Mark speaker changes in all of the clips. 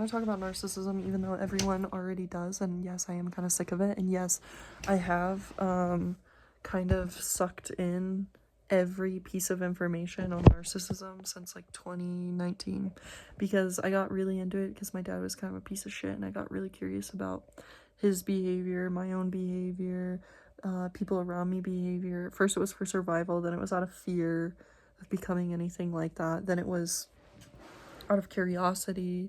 Speaker 1: I want to talk about narcissism, even though everyone already does, and yes, I am kind of sick of it, and yes, I have kind of sucked in every piece of information on narcissism since like 2019, because I got really into it because my dad was kind of a piece of shit, and I got really curious about his behavior, my own behavior, people around me behavior. First it was for survival, then it was out of fear of becoming anything like that, then it was out of curiosity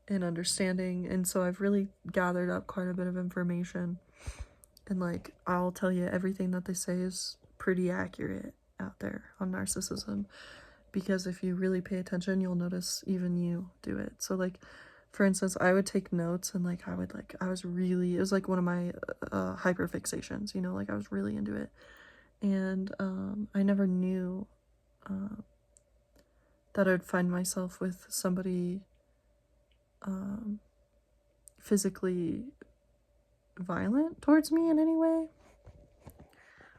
Speaker 1: and understanding, and so I've really gathered up quite a bit of information, and like I'll tell you, everything that they say is pretty accurate out there on narcissism, because if you really pay attention, you'll notice even you do it. So like, for instance, I would take notes, and like I was really, it was like one of my hyperfixations, you know, like I was really into it, and I never knew that I'd find myself with somebody physically violent towards me in any way,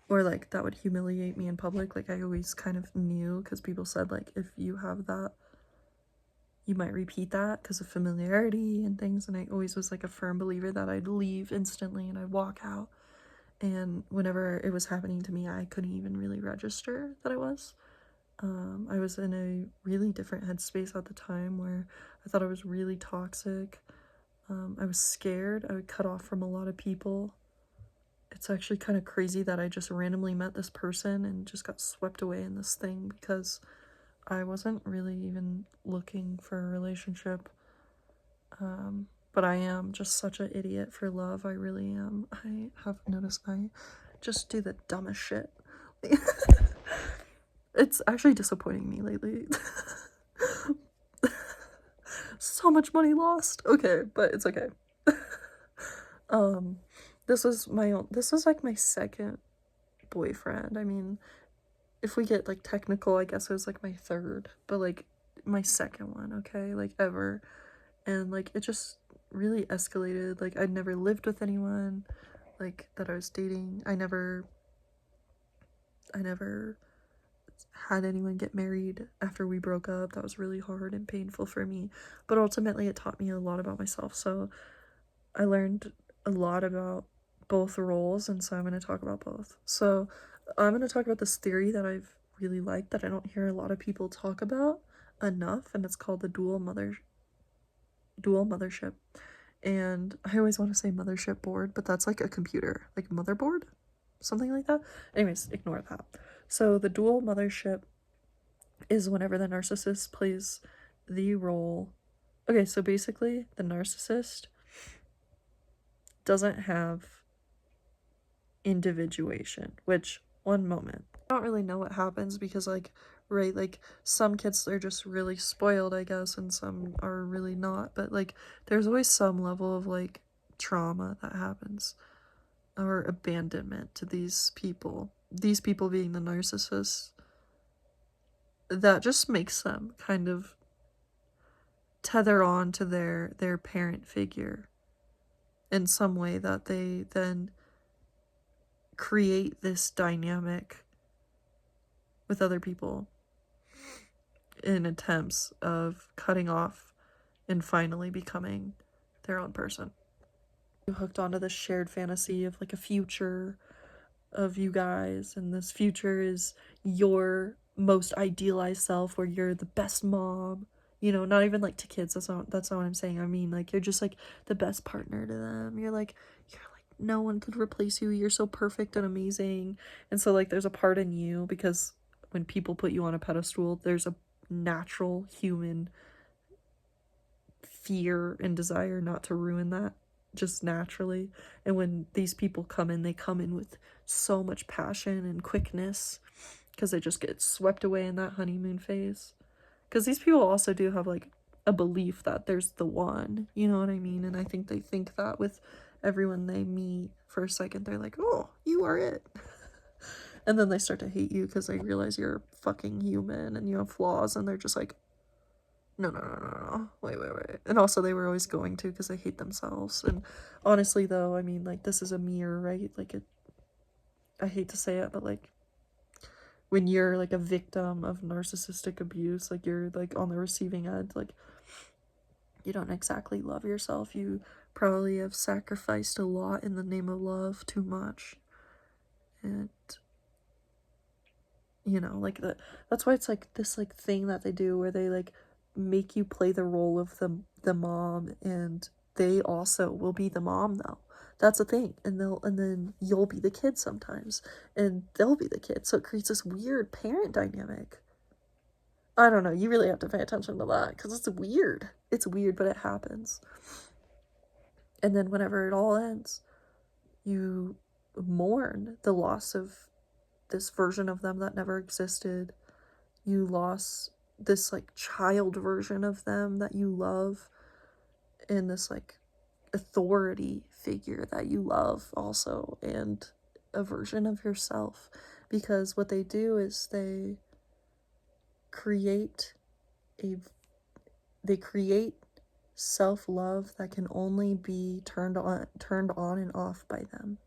Speaker 1: or like that would humiliate me in public. Like I always kind of knew, because people said like if you have that, you might repeat that because of familiarity and things, and I always was like a firm believer that I'd leave instantly and I'd walk out, and whenever it was happening to me, I couldn't even really register that I was. I was in a really different headspace at the time where I thought I was really toxic. I was scared. I would cut off from a lot of people. It's actually kind of crazy that I just randomly met this person and just got swept away in this thing, because I wasn't really even looking for a relationship. But I am just such an idiot for love. I really am. I have noticed I just do the dumbest shit. It's actually disappointing me lately. So much money lost. Okay, but it's okay. This was like my second boyfriend. I mean, if we get like technical, I guess it was like my third, but like my second one, okay, like ever. And like it just really escalated. Like I'd never lived with anyone like that I was dating. I never had anyone get married after we broke up. That was really hard and painful for me, but ultimately it taught me a lot about myself. So I learned a lot about both roles, and so I'm going to talk about both. So I'm going to talk about this theory that I've really liked that I don't hear a lot of people talk about enough, and it's called the dual mothership. And I always want to say mothership board, but that's like a computer, like motherboard, something like that. Anyways, ignore that. So the dual mothership is whenever the narcissist plays the role. Okay, so basically the narcissist doesn't have individuation, which, one moment, I don't really know what happens, because like, right, like some kids, they're just really spoiled, I guess, and some are really not, but like there's always some level of like trauma that happens, or abandonment to these people being the narcissists, that just makes them kind of tether on to their parent figure in some way, that they then create this dynamic with other people in attempts of cutting off and finally becoming their own person. You hooked onto this shared fantasy of like a future of you guys, and this future is your most idealized self, where you're the best mom, you know, not even like to kids, that's not what I'm saying. I mean, like, you're just like the best partner to them. You're like no one could replace you, you're so perfect and amazing. And so like there's a part in you, because when people put you on a pedestal, there's a natural human fear and desire not to ruin that, just naturally. And when these people come in, they come in with so much passion and quickness, because they just get swept away in that honeymoon phase. Because these people also do have like a belief that there's the one, you know what I mean? And I think they think that with everyone they meet. For a second, they're like, oh, you are it. And then they start to hate you because they realize you're fucking human and you have flaws, and they're just like, no, wait. And also they were always going to, because they hate themselves. And honestly though, I mean, like, this is a mirror, right? Like, I hate to say it, but like, when you're like a victim of narcissistic abuse, like you're like on the receiving end, like you don't exactly love yourself. You probably have sacrificed a lot in the name of love, too much. And you know, like that's why it's like this like thing that they do where they like make you play the role of the mom, and they also will be the mom though. That's a thing. And then you'll be the kid sometimes, and they'll be the kid. So it creates this weird parent dynamic. I don't know, you really have to pay attention to that because it's weird. It's weird, but it happens. And then whenever it all ends, you mourn the loss of this version of them that never existed. You lost this like child version of them that you love, and this like authority figure that you love also, and a version of yourself. Because what they do is they create self-love that can only be turned on and off by them.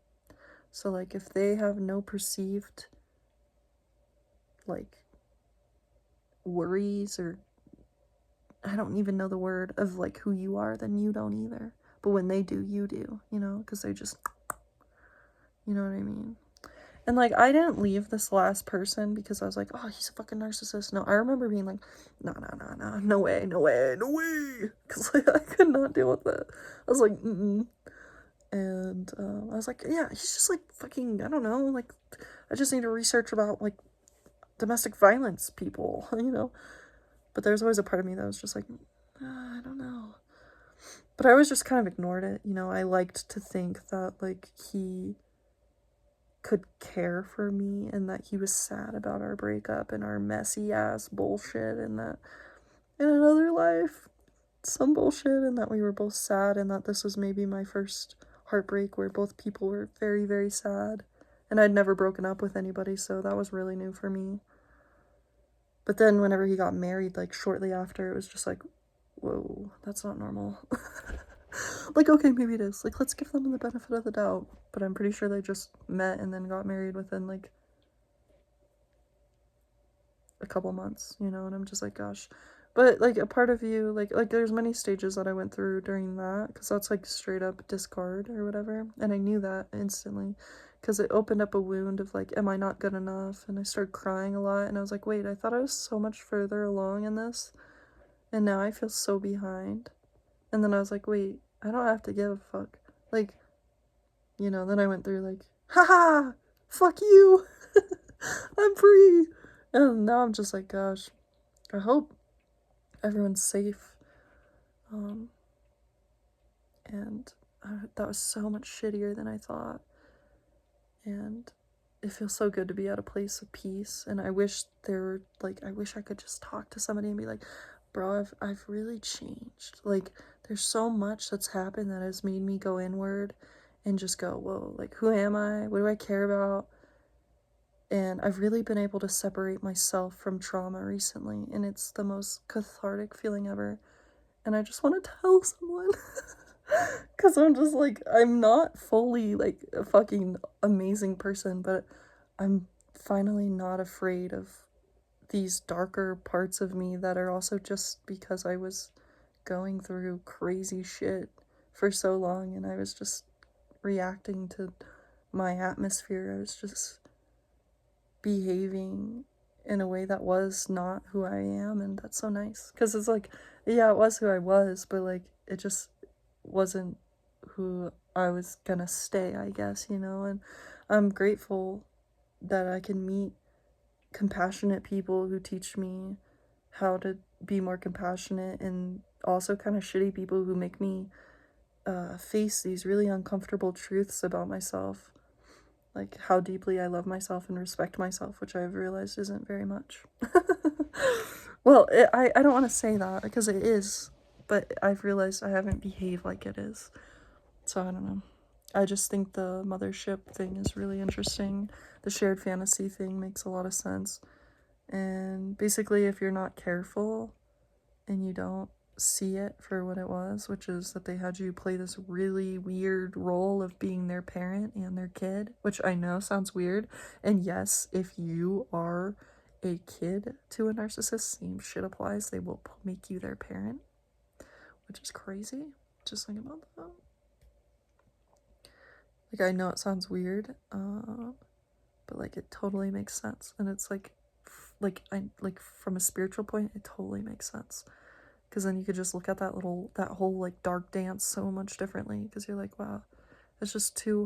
Speaker 1: So like if they have no perceived like worries, or I don't even know the word of like who you are, then you don't either. But when they do, you do, you know, because they just, you know what I mean? And like I didn't leave this last person because I was like, oh, he's a fucking narcissist. No, I remember being like, no, no way, because like I could not deal with it. I was like, and I was like, yeah, he's just like fucking, I don't know, like I just need to research about like domestic violence people, you know. But there's always a part of me that was just like, I don't know. But I always just kind of ignored it, you know. I liked to think that like he could care for me, and that he was sad about our breakup and our messy ass bullshit, and that in another life some bullshit, and that we were both sad, and that this was maybe my first heartbreak where both people were very, very sad. And I'd never broken up with anybody, so that was really new for me. But then whenever he got married, like shortly after, it was just like, whoa, that's not normal. Like, okay, maybe it is. Like, let's give them the benefit of the doubt. But I'm pretty sure they just met and then got married within like a couple months, you know. And I'm just like, gosh. But like a part of you, like there's many stages that I went through during that, because that's like straight up discard or whatever. And I knew that instantly, because it opened up a wound of like, am I not good enough? And I started crying a lot, and I was like, wait, I thought I was so much further along in this, and now I feel so behind. And then I was like, wait, I don't have to give a fuck. Like, you know, then I went through like, haha, fuck you. I'm free. And now I'm just like, gosh, I hope everyone's safe. And that was so much shittier than I thought. And it feels so good to be at a place of peace. And I wish I wish I could just talk to somebody and be like, bro, I've really changed. Like, there's so much that's happened that has made me go inward and just go, whoa, like, who am I? What do I care about? And I've really been able to separate myself from trauma recently, and it's the most cathartic feeling ever. And I just want to tell someone. Because I'm just like, I'm not fully like a fucking amazing person, but I'm finally not afraid of these darker parts of me that are also just because I was going through crazy shit for so long, and I was just reacting to my atmosphere. I was just behaving in a way that was not who I am, and that's so nice. Because it's like, yeah, it was who I was, but like, it just wasn't who I was gonna stay, I guess, you know. And I'm grateful that I can meet compassionate people who teach me how to be more compassionate, and also kind of shitty people who make me face these really uncomfortable truths about myself, like how deeply I love myself and respect myself, which I've realized isn't very much. Well, I don't want to say that because it is, but I've realized I haven't behaved like it is. So I don't know. I just think the mothership thing is really interesting. The shared fantasy thing makes a lot of sense. And basically, if you're not careful and you don't see it for what it was, which is that they had you play this really weird role of being their parent and their kid, which I know sounds weird. And yes, if you are a kid to a narcissist, same shit applies. They will make you their parent, which is crazy. Just think about that. Like, I know it sounds weird, but like it totally makes sense, and it's like from a spiritual point, it totally makes sense, because then you could just look at that whole like dark dance so much differently, because you're like, wow, it's just two